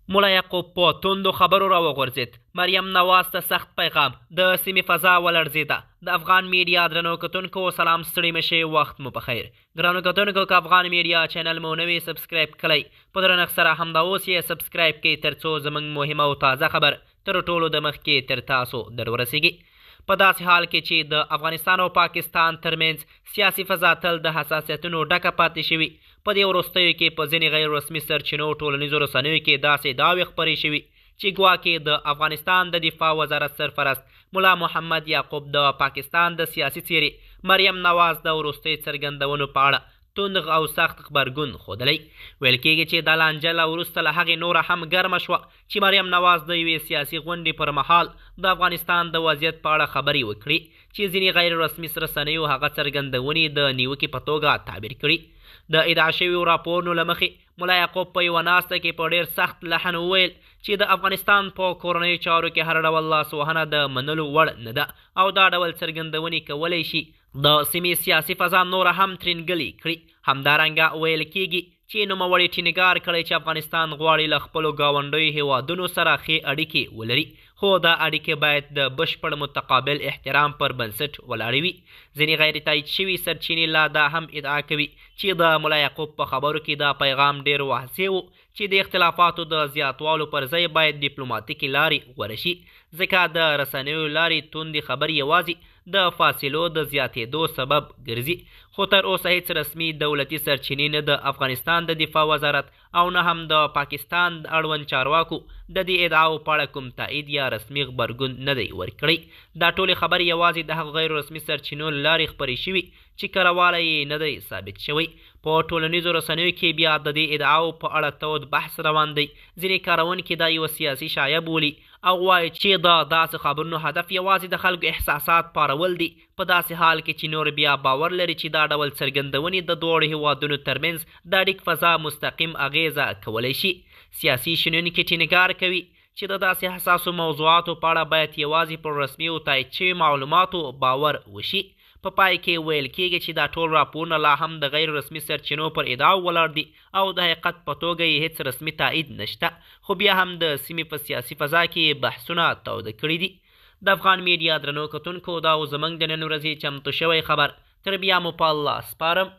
ملا یعقوب په توندو خبرو راوغورځېد. مریم نواز ته سخت پیغام. د سیمې فضا ولړزېده. د افغان میډیا درنو کتونکو سلام، ستړي مشئ، وخت مو پخیر. ګرانو کتونکو که افغان میډیا چینل مو نوی سبسکرایب کړئ په درنښت سره همدا اوس یې سبسکرایب کړئ ترڅو زموږ مهم او تازه خبر تر ټولو د مخکې تر تاسو در ورسیږي. په داسې حال کې چې د افغانستان او پاکستان ترمنځ سیاسي فضا تل د حساسیتونو ډکه پاتې شوي، په دې وروستیو کې په ځینې غیر رسمي سرچینو ټولنیزو رسنیو کې داسې دعوې خپرې شوي چې ګواکې د افغانستان د دفاع وزارت سرپرست ملا محمد یعقوب د پاکستان د سیاسي څیرې مریم نواز د وروستۍ څرګندونو په اړه توند او سخت غبرګون ښودلی. ویل کېږي چې دا لانجه له وروسته له هغې نوره هم ګرمه شوه چې مریم نواز د یوې سیاسي غونډې پر مهال د افغانستان د وضعیت په اړه خبرې وکړي چې ځینې غیر رسمي رسنیو هغه څرګندونې د نیوکې په توګه تعبیر کړي. د ادعا شویو راپورونو له مخې ملا یعقوب په یوه ناسته کې په ډېر سخت لحن وویل چې د افغانستان په کورنیو چارو کې هر ډول لاسوهنه د منلو وړ نه ده او دا ډول څرګندونې کولی شي د سیمې سیاسي فضا نوره هم ترینګلې کړي. همدارنګه ویل کېږي چې نوموړي ټینګار کړی چې افغانستان غواړي له خپلو ګاونډیو هیوادونو سره ښې اړیکې ولري، خو دا اړیکې باید د بشپړ متقابل احترام پر بنسټ ولاړې وي. ځینې غیر تایید شوي سرچینې لا دا هم ادعا کوي چې د ملا یعقوب په خبرو کې دا پیغام ډېر واضح و چې د اختلافاتو د زیاتوالو پر ځای باید ډیپلوماتیکې لارې غوره شي، ځکه د رسنیو لارې توندې خبرې یوازې د فاصلو د زیاتېدو سبب ګرځي. خو تر اوسه هیڅ رسمي دولتي سرچینې نه د افغانستان د دفاع وزارت او نه هم د پاکستان د اړوند چارواکو د دې ادعاو په اړه کوم تایید یا رسمي غبرګون نه دی ورکړی. دا ټولې خبرې یوازې د هغو غیر رسمي سرچینو له لارې خپرې شوي چې کره یې نه دی ثابت شوی. په ټولنیزو رسنیو کې بیا د دې ادعاو په اړه تود بحث روان دی. ځینې کارونکي دا یوه سیاسي شایعه بولي او وایي چې د داسې خبرونو هدف یوازې د خلکو احساسات پارول دي، په داسې حال کې چې نور بیا باور لري چې دا ډول څرګندونې د دواړو هیوادونو ترمنځ د اړیک فضا مستقیم اغیزه کولی شي. سیاسي شنونکي ټینګار کوي چې د داسې حساسو موضوعاتو په اړه باید یوازې پر رسمي او تایید شوي معلوماتو باور وشي. په پای کې ویل کېږي چې دا ټول راپورونه لا هم د غیر رسمي سرچینو پر ادعاو ولاړ دي او د حقیقت په توګه یې هیڅ رسمي تایید نشته، خو بیا هم د سیمې په سیاسي فضا کې بحثونه توده کړي دي. د افغان میډیا درنو کتونکو دا و زموږ د نن ورځې چمتو شوی خبر. تر بیا مو په الله سپارم.